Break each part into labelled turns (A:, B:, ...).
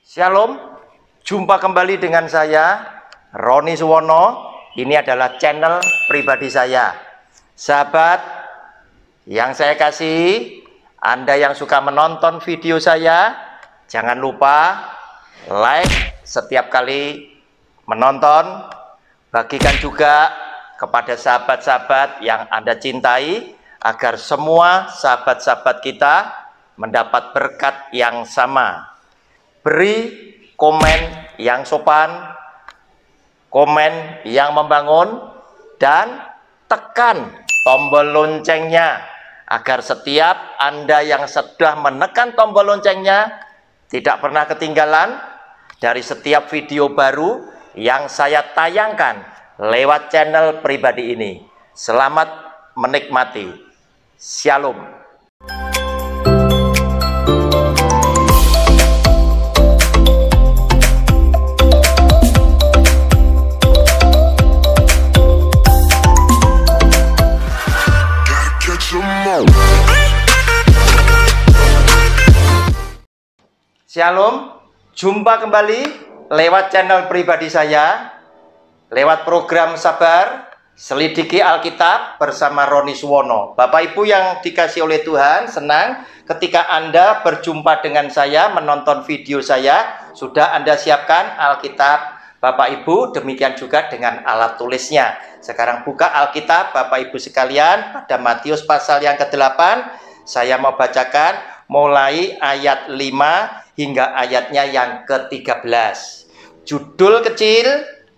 A: Shalom, jumpa kembali dengan saya Roni Suwono. Ini adalah channel pribadi saya. Sahabat yang saya kasih, Anda yang suka menonton video saya, jangan lupa like setiap kali menonton. Bagikan juga kepada sahabat-sahabat yang Anda cintai, agar semua sahabat-sahabat kita mendapat berkat yang sama. Beri komen yang sopan, komen yang membangun, dan tekan tombol loncengnya agar setiap Anda yang sudah menekan tombol loncengnya tidak pernah ketinggalan dari setiap video baru yang saya tayangkan lewat channel pribadi ini. Selamat menikmati. Shalom. Shalom, jumpa kembali lewat channel pribadi saya, lewat program Sabar Selidiki Alkitab bersama Roni Suwono. Bapak Ibu yang dikasih oleh Tuhan, senang ketika Anda berjumpa dengan saya, menonton video saya. Sudah Anda siapkan Alkitab Bapak Ibu, demikian juga dengan alat tulisnya. Sekarang buka Alkitab Bapak Ibu sekalian pada Matius pasal yang ke-8. Saya mau bacakan mulai ayat 5 hingga ayatnya yang ke-13. Judul kecil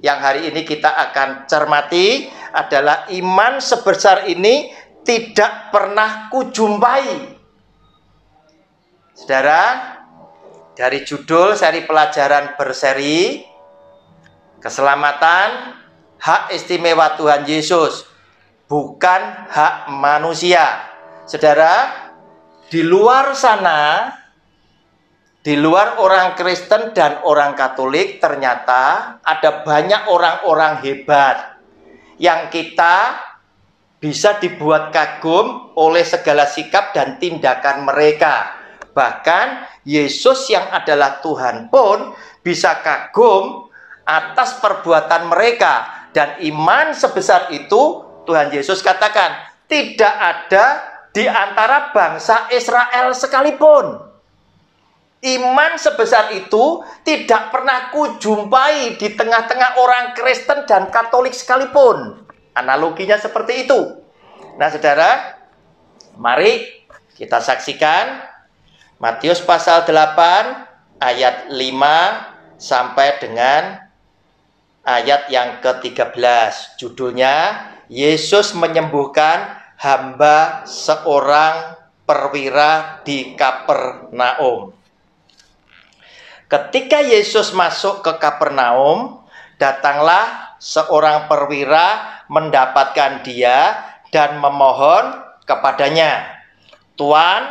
A: yang hari ini kita akan cermati adalah iman sebesar ini tidak pernah kujumpai. Saudara, dari judul seri pelajaran berseri keselamatan hak istimewa Tuhan Yesus, bukan hak manusia. Saudara, di luar sana, di luar orang Kristen dan orang Katolik, ternyata ada banyak orang-orang hebat yang kita bisa dibuat kagum oleh segala sikap dan tindakan mereka. Bahkan Yesus yang adalah Tuhan pun bisa kagum atas perbuatan mereka. Dan iman sebesar itu, Tuhan Yesus katakan, tidak ada di antara bangsa Israel sekalipun. Iman sebesar itu tidak pernah kujumpai di tengah-tengah orang Kristen dan Katolik sekalipun. Analoginya seperti itu. Nah, saudara, mari kita saksikan Matius pasal 8 ayat 5 sampai dengan ayat yang ke-13. Judulnya, Yesus menyembuhkan hamba seorang perwira di Kapernaum. Ketika Yesus masuk ke Kapernaum, datanglah seorang perwira mendapatkan dia dan memohon kepadanya, "Tuan,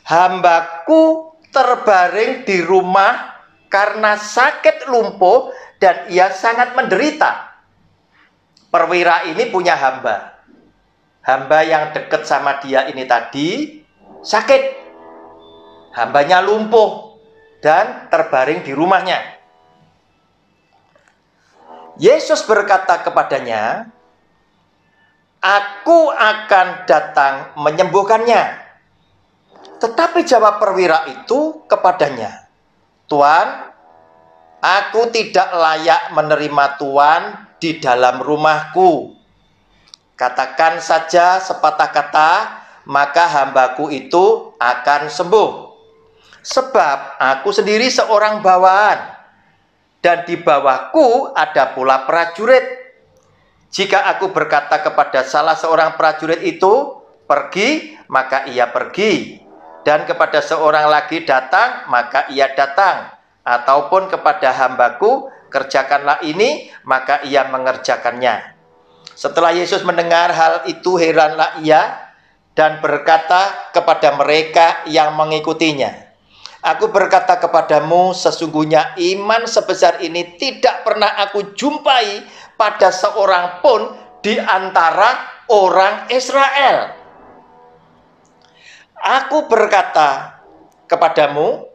A: hambaku terbaring di rumah karena sakit lumpuh dan ia sangat menderita." Perwira ini punya hamba. Hamba yang dekat sama dia ini tadi sakit. Hambanya lumpuh dan terbaring di rumahnya. Yesus berkata kepadanya, "Aku akan datang menyembuhkannya." Tetapi jawab perwira itu kepadanya, "Tuan, aku tidak layak menerima Tuan di dalam rumahku. Katakan saja sepatah kata, maka hambaku itu akan sembuh. Sebab aku sendiri seorang bawahan, dan di bawahku ada pula prajurit. Jika aku berkata kepada salah seorang prajurit itu, 'Pergi,' maka ia pergi. Dan kepada seorang lagi, 'Datang,' maka ia datang. Ataupun kepada hambaku, 'Kerjakanlah ini,' maka ia mengerjakannya." Setelah Yesus mendengar hal itu, heranlah ia dan berkata kepada mereka yang mengikutinya, "Aku berkata kepadamu, sesungguhnya iman sebesar ini tidak pernah aku jumpai pada seorang pun di antara orang Israel. Aku berkata kepadamu,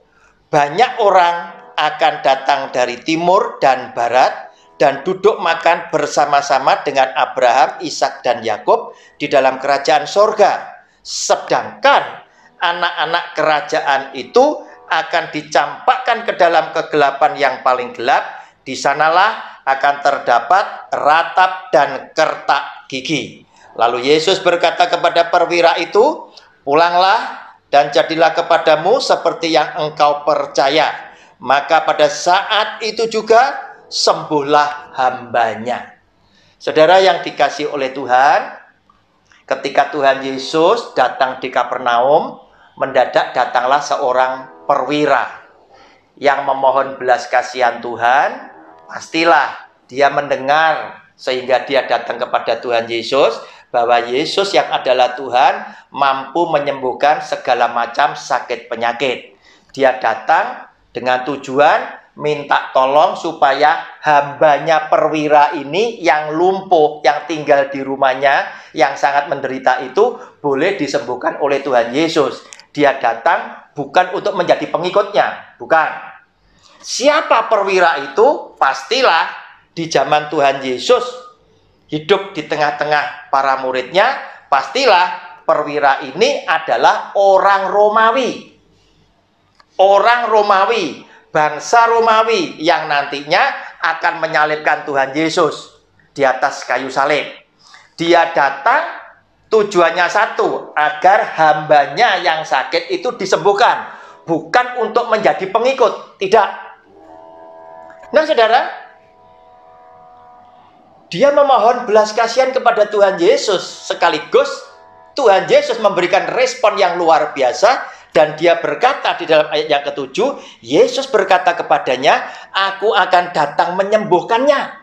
A: banyak orang akan datang dari timur dan barat dan duduk makan bersama-sama dengan Abraham, Ishak, dan Yakub di dalam kerajaan sorga. Sedangkan anak-anak kerajaan itu akan dicampakkan ke dalam kegelapan yang paling gelap. Di sanalah akan terdapat ratap dan kertak gigi. Lalu Yesus berkata kepada perwira itu, pulanglah dan jadilah kepadamu seperti yang engkau percaya. Maka pada saat itu juga sembuhlah hambanya. Saudara yang dikasihi oleh Tuhan, ketika Tuhan Yesus datang di Kapernaum, mendadak datanglah seorang perwira yang memohon belas kasihan Tuhan. Pastilah dia mendengar sehingga dia datang kepada Tuhan Yesus, bahwa Yesus yang adalah Tuhan mampu menyembuhkan segala macam sakit penyakit. Dia datang dengan tujuan minta tolong supaya hambanya perwira ini yang lumpuh, yang tinggal di rumahnya, yang sangat menderita itu boleh disembuhkan oleh Tuhan Yesus. Dia datang bukan untuk menjadi pengikutnya, bukan. Siapa perwira itu? Pastilah di zaman Tuhan Yesus hidup di tengah-tengah para muridnya, pastilah perwira ini adalah orang Romawi. Orang Romawi, bangsa Romawi yang nantinya akan menyalibkan Tuhan Yesus di atas kayu salib. Dia datang tujuannya satu, agar hambanya yang sakit itu disembuhkan, bukan untuk menjadi pengikut, tidak. Nah saudara, dia memohon belas kasihan kepada Tuhan Yesus, sekaligus Tuhan Yesus memberikan respon yang luar biasa. Dan dia berkata di dalam ayat yang ke-7, Yesus berkata kepadanya, aku akan datang menyembuhkannya.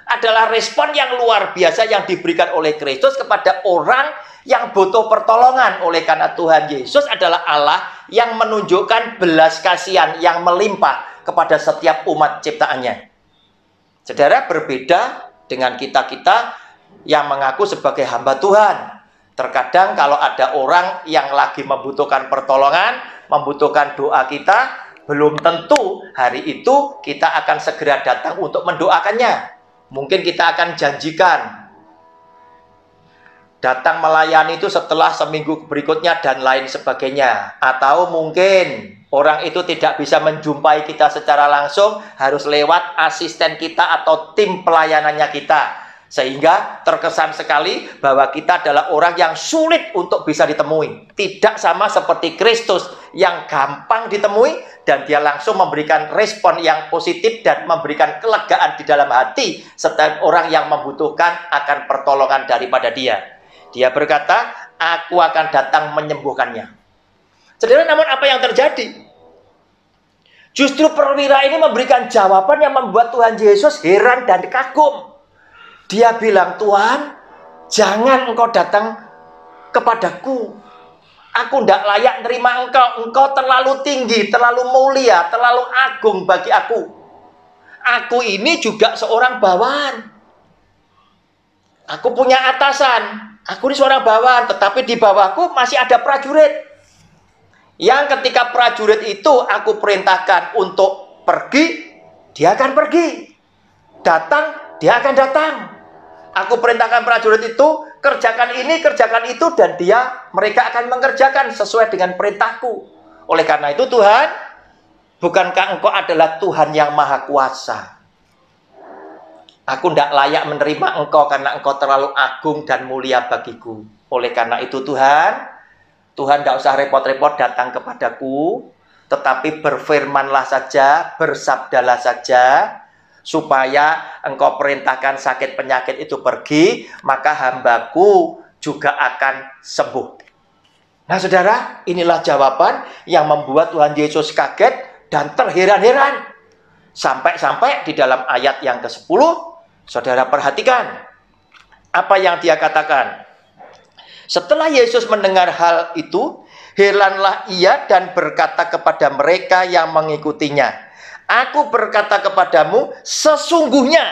A: Adalah respon yang luar biasa yang diberikan oleh Kristus kepada orang yang butuh pertolongan. Oleh karena Tuhan Yesus adalah Allah yang menunjukkan belas kasihan yang melimpah kepada setiap umat ciptaannya. Saudara, berbeda dengan kita-kita yang mengaku sebagai hamba Tuhan. Terkadang kalau ada orang yang lagi membutuhkan pertolongan, membutuhkan doa kita, belum tentu hari itu kita akan segera datang untuk mendoakannya. Mungkin kita akan janjikan datang melayani itu setelah seminggu berikutnya dan lain sebagainya. Atau mungkin orang itu tidak bisa menjumpai kita secara langsung, harus lewat asisten kita atau tim pelayanannya kita. Sehingga terkesan sekali bahwa kita adalah orang yang sulit untuk bisa ditemui. Tidak sama seperti Kristus yang gampang ditemui dan dia langsung memberikan respon yang positif dan memberikan kelegaan di dalam hati setiap orang yang membutuhkan akan pertolongan daripada dia. Dia berkata, aku akan datang menyembuhkannya. Saudara, namun apa yang terjadi? Justru perwira ini memberikan jawaban yang membuat Tuhan Yesus heran dan kagum. Dia bilang, Tuhan, jangan engkau datang kepadaku. Aku tidak layak nerima engkau. Engkau terlalu tinggi, terlalu mulia, terlalu agung bagi aku. Aku ini juga seorang bawahan. Aku punya atasan. Aku ini seorang bawahan, tetapi di bawahku masih ada prajurit. Yang ketika prajurit itu aku perintahkan untuk pergi, dia akan pergi. Datang, dia akan datang. Aku perintahkan prajurit itu, kerjakan ini, kerjakan itu, dan mereka akan mengerjakan sesuai dengan perintahku. Oleh karena itu Tuhan, bukankah engkau adalah Tuhan yang maha kuasa? Aku tidak layak menerima engkau karena engkau terlalu agung dan mulia bagiku. Oleh karena itu Tuhan tidak usah repot-repot datang kepadaku, tetapi berfirmanlah saja, bersabdalah saja, supaya engkau perintahkan sakit penyakit itu pergi, maka hambaku juga akan sembuh. Nah saudara, inilah jawaban yang membuat Tuhan Yesus kaget dan terheran-heran. Sampai-sampai di dalam ayat yang ke-10, saudara perhatikan apa yang dia katakan. Setelah Yesus mendengar hal itu, heranlah ia dan berkata kepada mereka yang mengikutinya, aku berkata kepadamu, sesungguhnya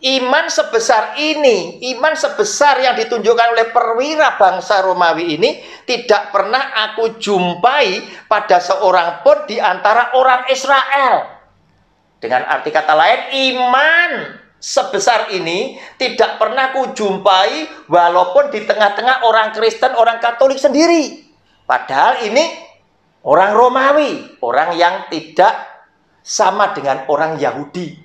A: iman sebesar ini, iman sebesar yang ditunjukkan oleh perwira bangsa Romawi ini tidak pernah aku jumpai pada seorang pun di antara orang Israel. Dengan arti kata lain, iman sebesar ini tidak pernah aku jumpai walaupun di tengah-tengah orang Kristen, orang Katolik sendiri. Padahal ini orang Romawi, orang yang tidak sama dengan orang Yahudi.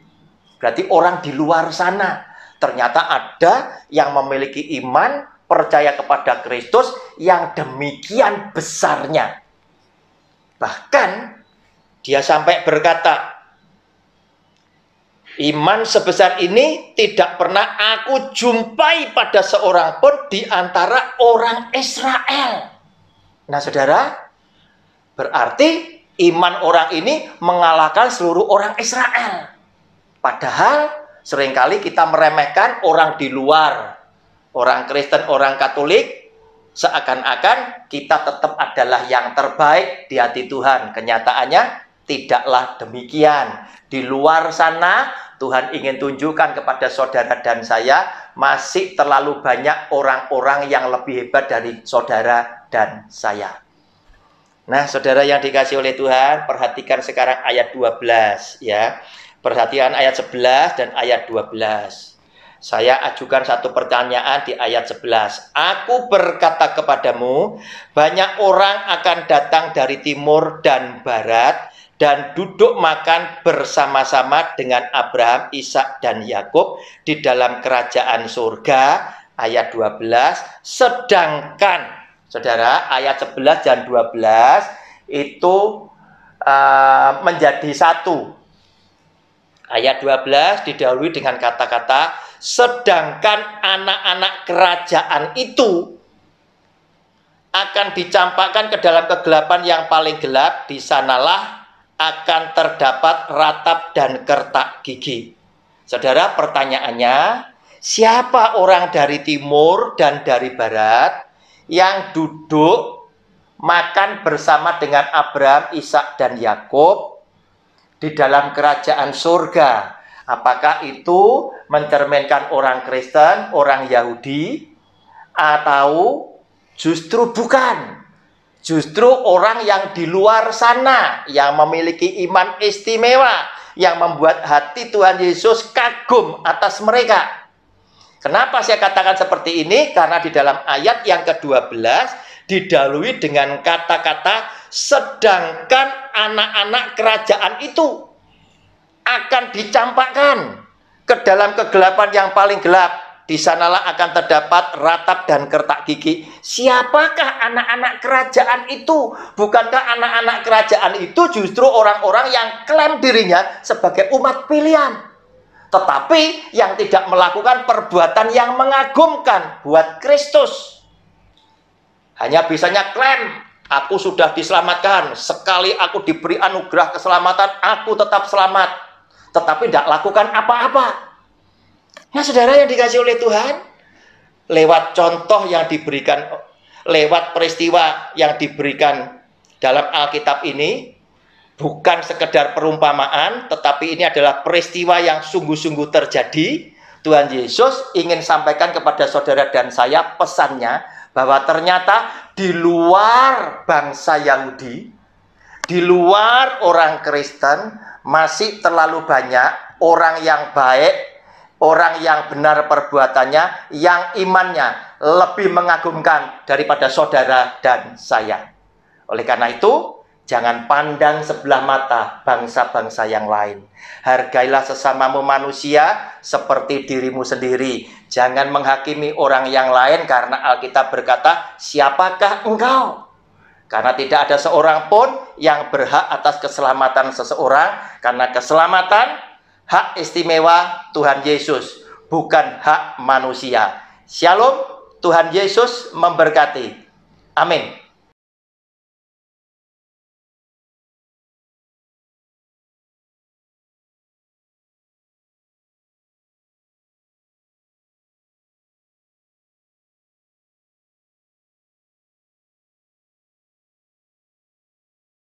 A: Berarti orang di luar sana. Ternyata ada yang memiliki iman, percaya kepada Kristus yang demikian besarnya. Bahkan dia sampai berkata, iman sebesar ini tidak pernah aku jumpai pada seorang pun di antara orang Israel. Nah, saudara, berarti iman orang ini mengalahkan seluruh orang Israel. Padahal seringkali kita meremehkan orang di luar, orang Kristen, orang Katolik, seakan-akan kita tetap adalah yang terbaik di hati Tuhan. Kenyataannya tidaklah demikian. Di luar sana Tuhan ingin tunjukkan kepada saudara dan saya, masih terlalu banyak orang-orang yang lebih hebat dari saudara dan saya. Nah, saudara yang dikasihi oleh Tuhan, perhatikan sekarang ayat 12 ya. Perhatikan ayat 11 dan ayat 12. Saya ajukan satu pertanyaan di ayat 11. Aku berkata kepadamu, banyak orang akan datang dari timur dan barat dan duduk makan bersama-sama dengan Abraham, Ishak dan Yakub di dalam kerajaan surga. Ayat 12. Sedangkan saudara, ayat 11 dan 12 itu menjadi satu. Ayat 12 didahului dengan kata-kata, sedangkan anak-anak kerajaan itu akan dicampakkan ke dalam kegelapan yang paling gelap, di sanalah akan terdapat ratap dan kertak gigi. Saudara, pertanyaannya, siapa orang dari timur dan dari barat yang duduk makan bersama dengan Abraham, Ishak dan Yakub di dalam kerajaan surga? Apakah itu mencerminkan orang Kristen, orang Yahudi, atau justru bukan? Justru orang yang di luar sana, yang memiliki iman istimewa, yang membuat hati Tuhan Yesus kagum atas mereka. Kenapa saya katakan seperti ini? Karena di dalam ayat yang ke-12 didahului dengan kata-kata, sedangkan anak-anak kerajaan itu akan dicampakkan ke dalam kegelapan yang paling gelap, di sanalah akan terdapat ratap dan kertak gigi. Siapakah anak-anak kerajaan itu? Bukankah anak-anak kerajaan itu justru orang-orang yang klaim dirinya sebagai umat pilihan, tetapi yang tidak melakukan perbuatan yang mengagumkan buat Kristus? Hanya bisanya klaim, aku sudah diselamatkan, sekali aku diberi anugerah keselamatan, aku tetap selamat, tetapi tidak lakukan apa-apa. Nah, saudara yang dikasihi oleh Tuhan, lewat contoh yang diberikan, lewat peristiwa yang diberikan dalam Alkitab ini, bukan sekedar perumpamaan, tetapi ini adalah peristiwa yang sungguh-sungguh terjadi. Tuhan Yesus ingin sampaikan kepada saudara dan saya pesannya, bahwa ternyata di luar bangsa Yahudi, di luar orang Kristen, masih terlalu banyak orang yang baik, orang yang benar perbuatannya, yang imannya lebih mengagumkan daripada saudara dan saya. Oleh karena itu, jangan pandang sebelah mata bangsa-bangsa yang lain. Hargailah sesamamu manusia seperti dirimu sendiri. Jangan menghakimi orang yang lain, karena Alkitab berkata, siapakah engkau? Karena tidak ada seorang pun yang berhak atas keselamatan seseorang, karena keselamatan hak istimewa Tuhan Yesus, bukan hak manusia. Shalom, Tuhan Yesus memberkati. Amin.